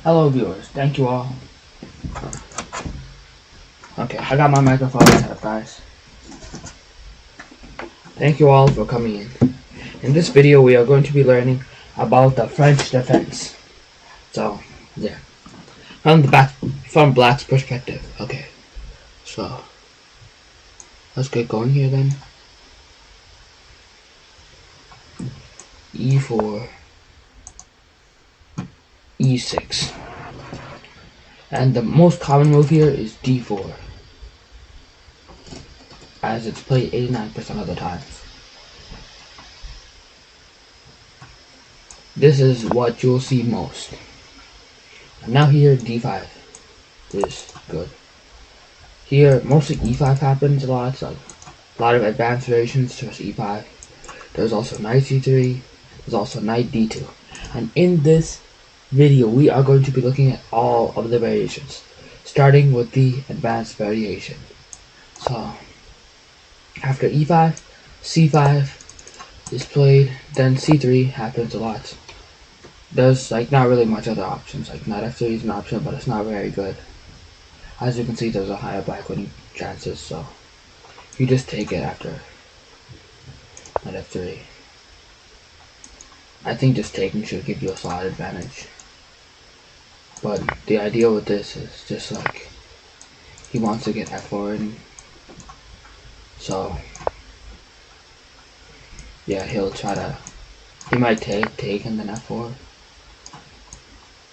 Hello viewers, thank you all. Okay, I got my microphone set up, guys. Thank you all for coming in. In this video we are going to be learning about the French defense. So, yeah. From Black's perspective. Okay. So let's get going here then. E4, E6. And the most common move here is D4, as it's played 89% of the time. This is what you'll see most. And now here, D5 is good. Here, mostly E5 happens a lot, so a lot of advanced variations towards E5. There's also Knight C3, there's also Knight D2. And in this video, we are going to be looking at all of the variations, starting with the advanced variation. So, after E5, C5 is played, then C3 happens a lot. There's not really much other options. Knight F3 is an option, but it's not very good. As you can see, there's a higher black winning chances, so you just take it after Knight F3. I think just taking should give you a solid advantage. But the idea with this is just he wants to get F4 in. So yeah, he might take and then F4.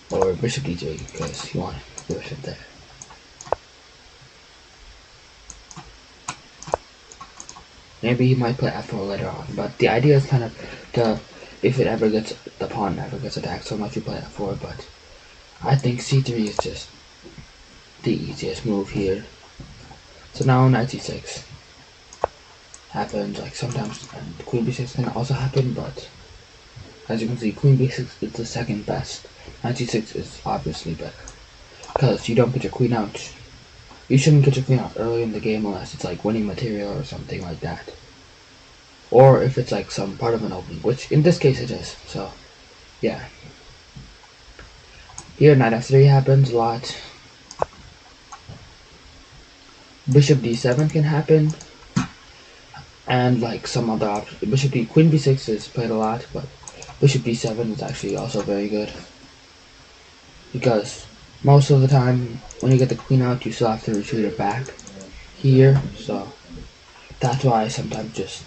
Or Bishop D3 because he wanted Bishop there. Maybe he might play F4 later on, but the idea is kind of if the pawn ever gets attacked so much, you play F4. But I think C3 is just the easiest move here. So now Knight C6 happens sometimes, and Queen B6 can also happen, but as you can see, Queen B6 is the second best. Knight C6 is obviously better because you don't get your queen out. You shouldn't get your queen out early in the game unless it's winning material or something like that. Or if it's some part of an opening, which in this case it is. So, yeah. Here Knight F3 happens a lot. Bishop D7 can happen. And some other options. Queen B6 is played a lot, but Bishop D7 is actually also very good. Because most of the time, when you get the queen out, you still have to retreat it back here, so that's why I sometimes just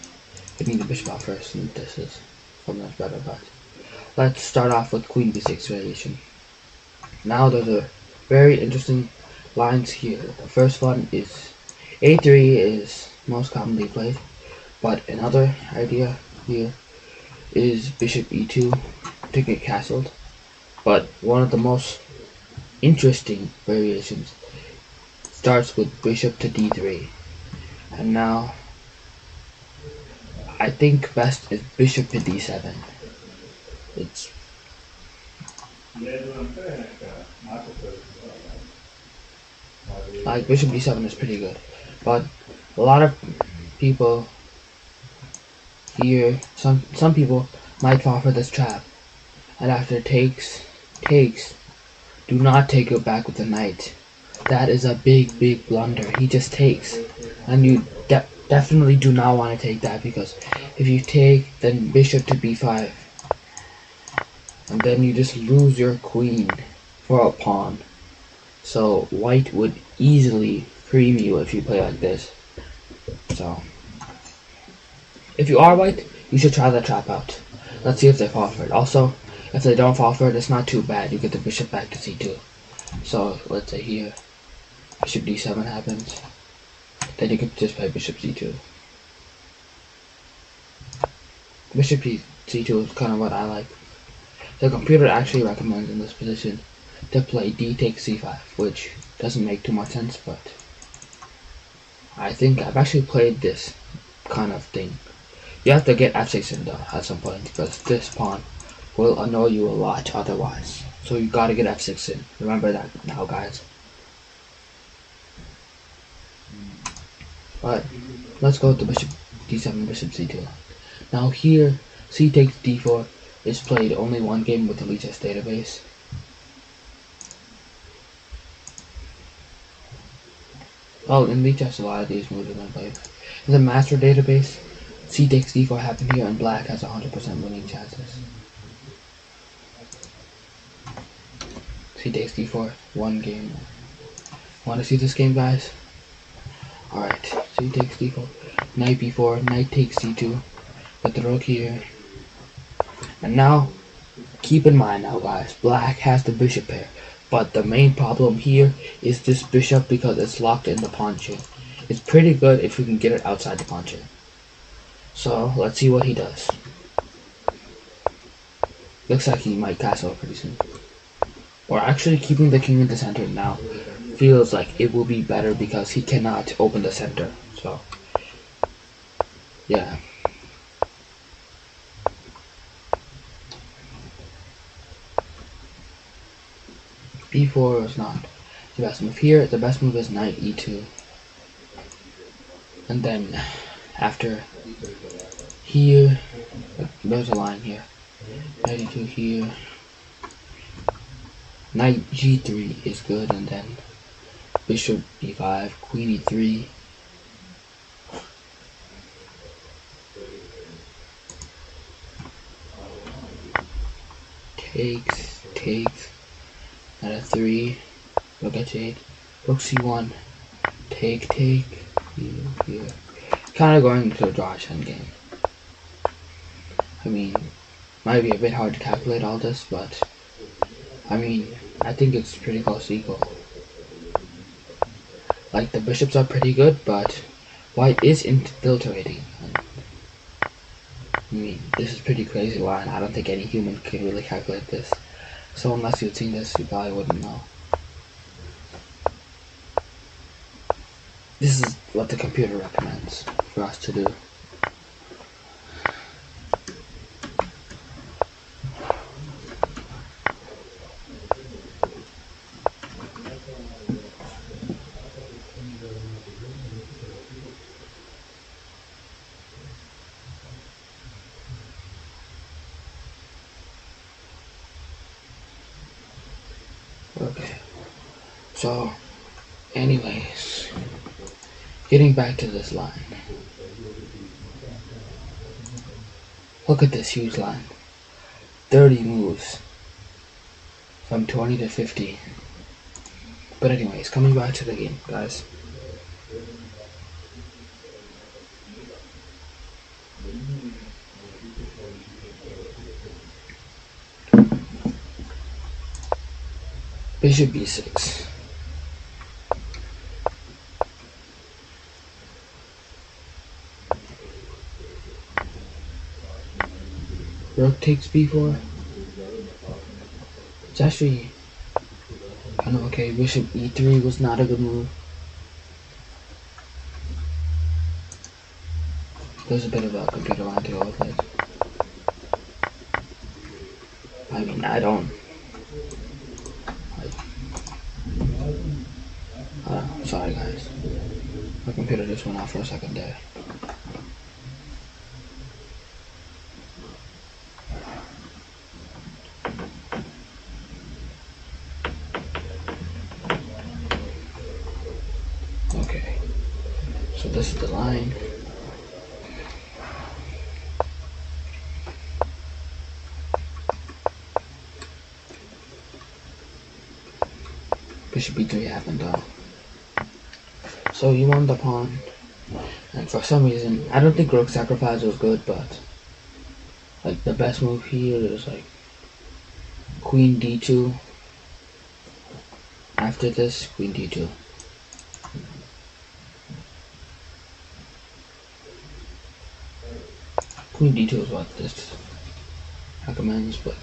getting the bishop out first, and this is sometimes better. But let's start off with Queen B6 variation. Now there's a very interesting lines here. The first one is A3 is most commonly played, but another idea here is Bishop E2 to get castled. But one of the most interesting variations starts with Bishop to D3. And now, I think best is Bishop to D7. It's Bishop D7 is pretty good. But a lot of people here, some people might fall for this trap. And after takes, do not take it back with the knight. That is a big blunder. He just takes, and you definitely do not want to take that, because if you take, then Bishop to B5, and then you just lose your queen for a pawn. So white would easily cream you if you play like this. So if you are white, you should try the trap out. Let's see if they fall for it. Also, if they don't fall for it, it's not too bad. You get the bishop back to C2. So let's say here, Bishop D7 happens. Then you can just play Bishop C2. Bishop C2 is kind of what I like. The computer actually recommends in this position to play D takes C5, which doesn't make too much sense, but I think I've actually played this kind of thing. You have to get F6 in though at some point, because this pawn will annoy you a lot otherwise. So you gotta get F6 in. Remember that now, guys. But let's go with the Bishop D7, Bishop C2. Now here, C takes D4 is played only one game with the Lichess database. Well, in Lichess, a lot of these moves have been played. In the master database, c takes d4 happened here, and black has 100% winning chances. C takes d4, one game. Want to see this game, guys? Alright, c takes d4, knight b4, knight takes c2, put the rook here. And now, keep in mind now, guys, black has the bishop pair. But the main problem here is this bishop because it's locked in the pawn chain. It's pretty good if we can get it outside the pawn chain. So, let's see what he does. Looks like he might castle pretty soon. Or actually keeping the king in the center now feels like it will be better because he cannot open the center. So, yeah. b4 is not the best move here. The best move is knight e2. And then after here, there's a line here. Knight e2 here. Knight g3 is good, and then bishop b5, queen e3. Takes. Knight f3, rook h8, rook c1, take, here. Kind of going to a draw endgame. I mean, might be a bit hard to calculate all this, but I mean, I think it's pretty close to equal. Like, the bishops are pretty good, but white is infiltrating. I mean, this is pretty crazy line. I don't think any human can really calculate this. So unless you've seen this, you probably wouldn't know. This is what the computer recommends for us to do. Okay, so anyways, getting back to this line. Look at this huge line. 30 moves from 20 to 50. But anyways, coming back to the game, guys. Bishop b6. Rook takes b4. It's actually kind of okay. Bishop e3 was not a good move. There's a bit of a computer line to go with it. I mean, I don't. Sorry guys. My computer just went off for a second there. Okay. So this is the line. Bishop b3 happened though. So you won the pawn, and for some reason, I don't think rook sacrifice was good, but like the best move here is like queen d2. After this, queen d2. Queen d2 is what this recommends, but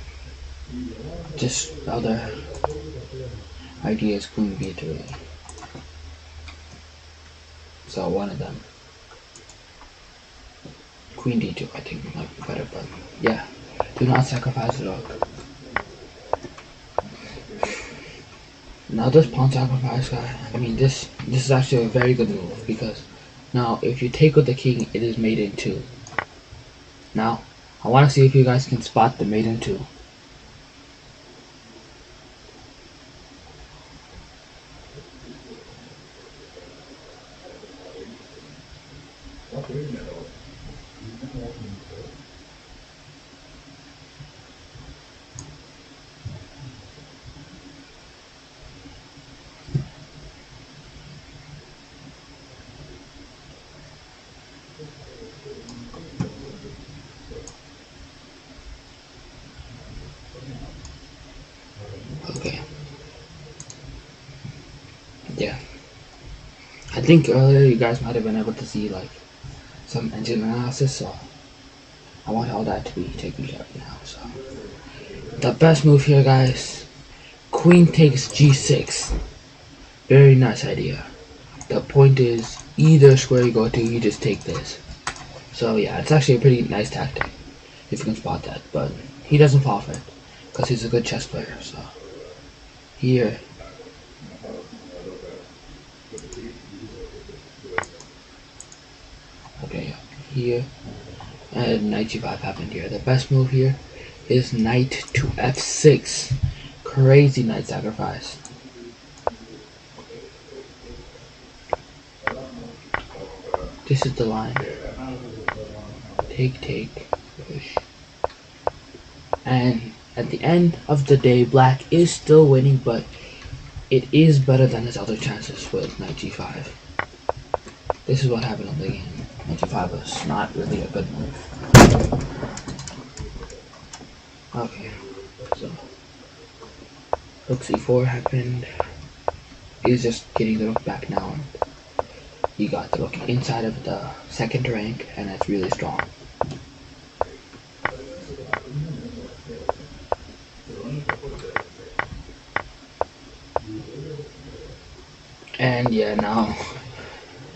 just other ideas, queen b3. So one of them. Queen d2 I think might be better, but yeah. Do not sacrifice the rook. Now this pawn sacrifice guy, I mean this is actually a very good move, because now if you take with the king, it is mate in 2. Now, I want to see if you guys can spot the mate in 2. Okay. Yeah. I think earlier you guys might have been able to see like some engine analysis, so I want all that to be taken care of now. So the best move here, guys. Queen takes g6. Very nice idea. The point is, either square you go to, you just take this. So yeah, it's actually a pretty nice tactic, if you can spot that. But he doesn't fall for it, because he's a good chess player. So here, okay, here, and knight g5 happened here. The best move here is knight to f6. Crazy knight sacrifice. This is the line. Take, take, push. And at the end of the day, black is still winning, but it is better than his other chances with knight g5. This is what happened in the game. Knight g5 was not really a good move. Okay, so rook c4 happened. He's just getting the rook back now. You got the rook inside of the second rank, and it's really strong. And yeah, now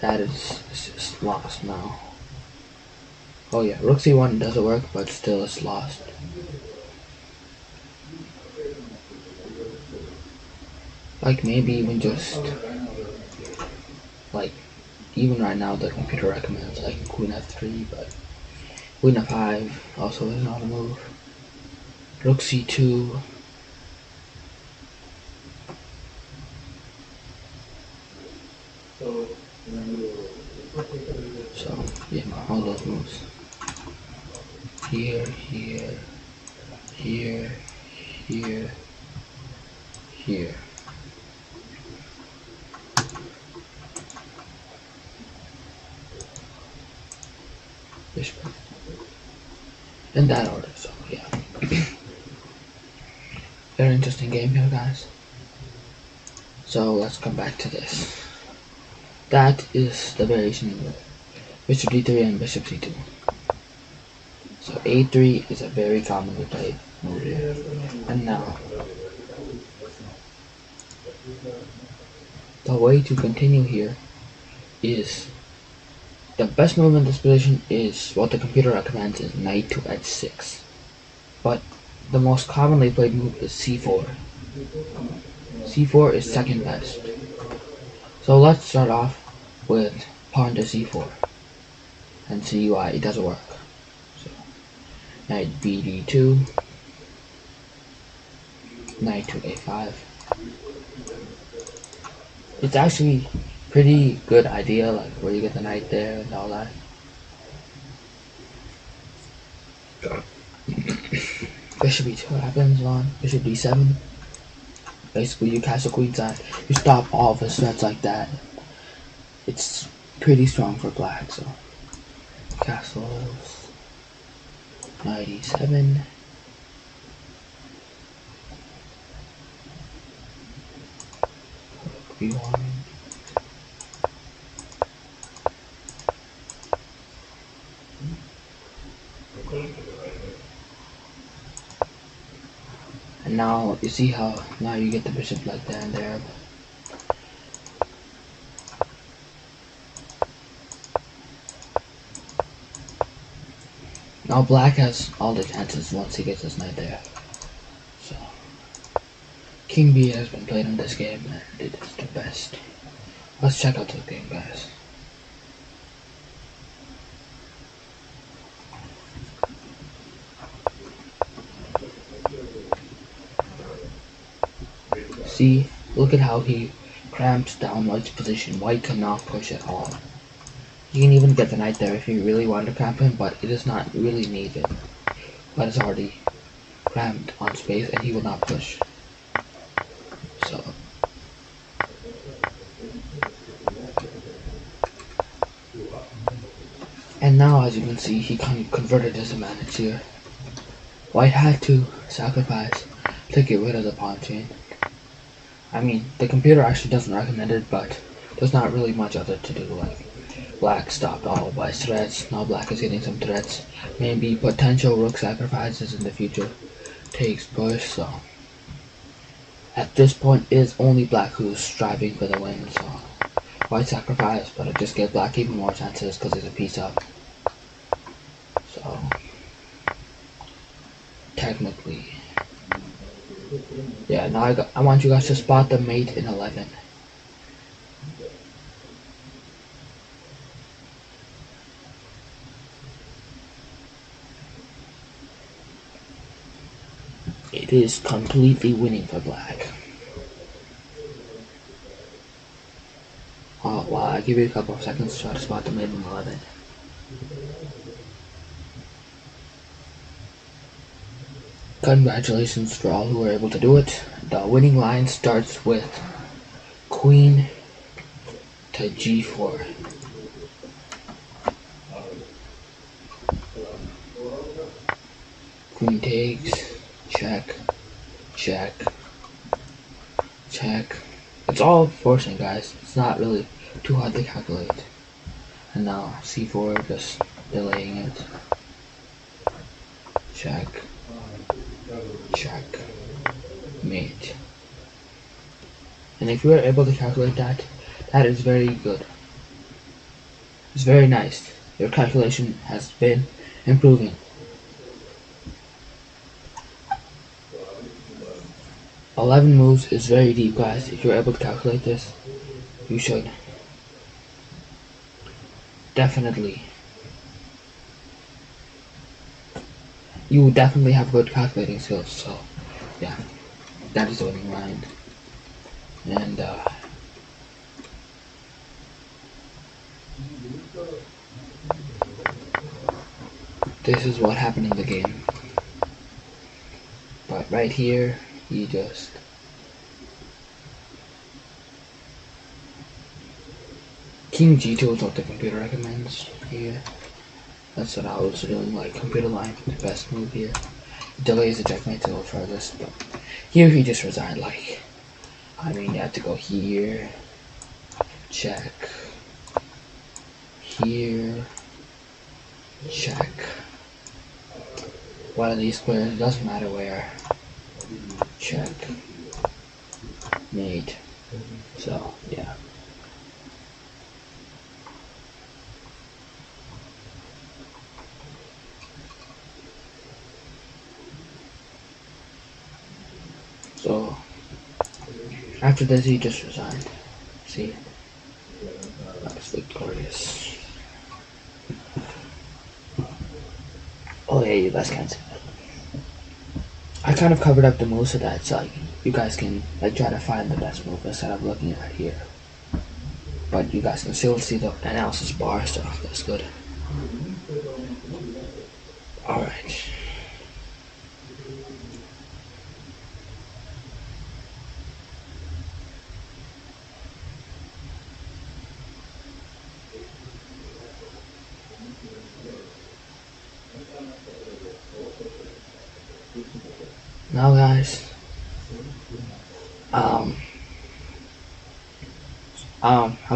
that is just lost now. Oh yeah, rook c1 doesn't work, but still it's lost. Like maybe even just like even right now the computer recommends like queen f3, but queen f5 also is not a move. Rook c2. So yeah, all those moves. Here, here, here, here, here. Bishop. In that order, so yeah. Very interesting game here, guys. So let's come back to this. That is the variation of bishop d3 and bishop c2. So a3 is a very commonly played move here. And now, the way to continue here is, the best move in this position is what the computer recommends is knight to h6. But the most commonly played move is c4. c4 is second best. So let's start off with pawn to c4 and see why it doesn't work. So knight bd2, knight to a5. It's actually pretty good idea, like where you get the knight there and all that. Bishop e2 happens on bishop d7. Basically you castle queenside, you stop all of his threats like that. It's pretty strong for black, so castles, knight e7. b1. And now you see how now you get the bishop like that and there. Now black has all the chances once he gets his knight there. So King B has been played in this game and it is the best. Let's check out the game, guys. See, look at how he cramps down White's position. White cannot push at all. You can even get the knight there if you really want to cramp him, but it is not really needed. But it's already cramped on space and he will not push. So and now, as you can see, he converted his advantage here. White had to sacrifice to get rid of the pawn chain. I mean, the computer actually doesn't recommend it, but there's not really much other to do. Like, black stopped all by threats. Now black is getting some threats. Maybe potential rook sacrifices in the future takes push. So at this point, it is only black who's striving for the win. So white sacrifice, but it just gives black even more chances because it's a piece up. So technically, yeah. Now I want you guys to spot the mate in 11. It is completely winning for black. Well, I'll give you a couple of seconds to try to spot the mate in 11. Congratulations for all who were able to do it. The winning line starts with queen to g4. Queen takes, check, check, check. It's all forcing, guys. It's not really too hard to calculate. And now c4, just delaying it. Check, check, mate. And if you are able to calculate that, that is very good. It's very nice. Your calculation has been improving. 11 moves is very deep, guys. If you're able to calculate this, you should definitely. You will definitely have good calculating skills. So, yeah, that is the winning line. And this is what happened in the game. But right here, he just King G2 is what the computer recommends here. That's what I was doing, like computer line, the best move here. Delays the checkmate to go furthest, but here he just resigned. Like, I mean, you have to go here, check, here, check. One of these squares, doesn't matter where. Check, mate. So yeah. So after this, he just resigned. See, that's victorious. Oh yeah, you guys can't see that. I kind of covered up the moves so that so like you guys can like try to find the best move instead of looking at here. But you guys can still see the analysis bar, so that's good. Alright. Now guys, I'm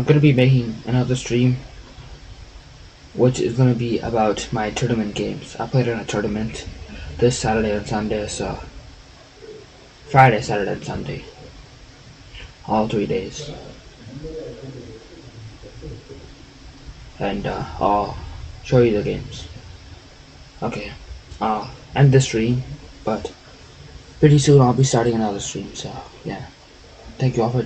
gonna be making another stream, which is gonna be about my tournament games. I played in a tournament this Saturday and Sunday, so Friday, Saturday, and Sunday, all 3 days, and I'll show you the games. Okay, I'll end the stream, but pretty soon I'll be starting another stream, so yeah. Thank you all for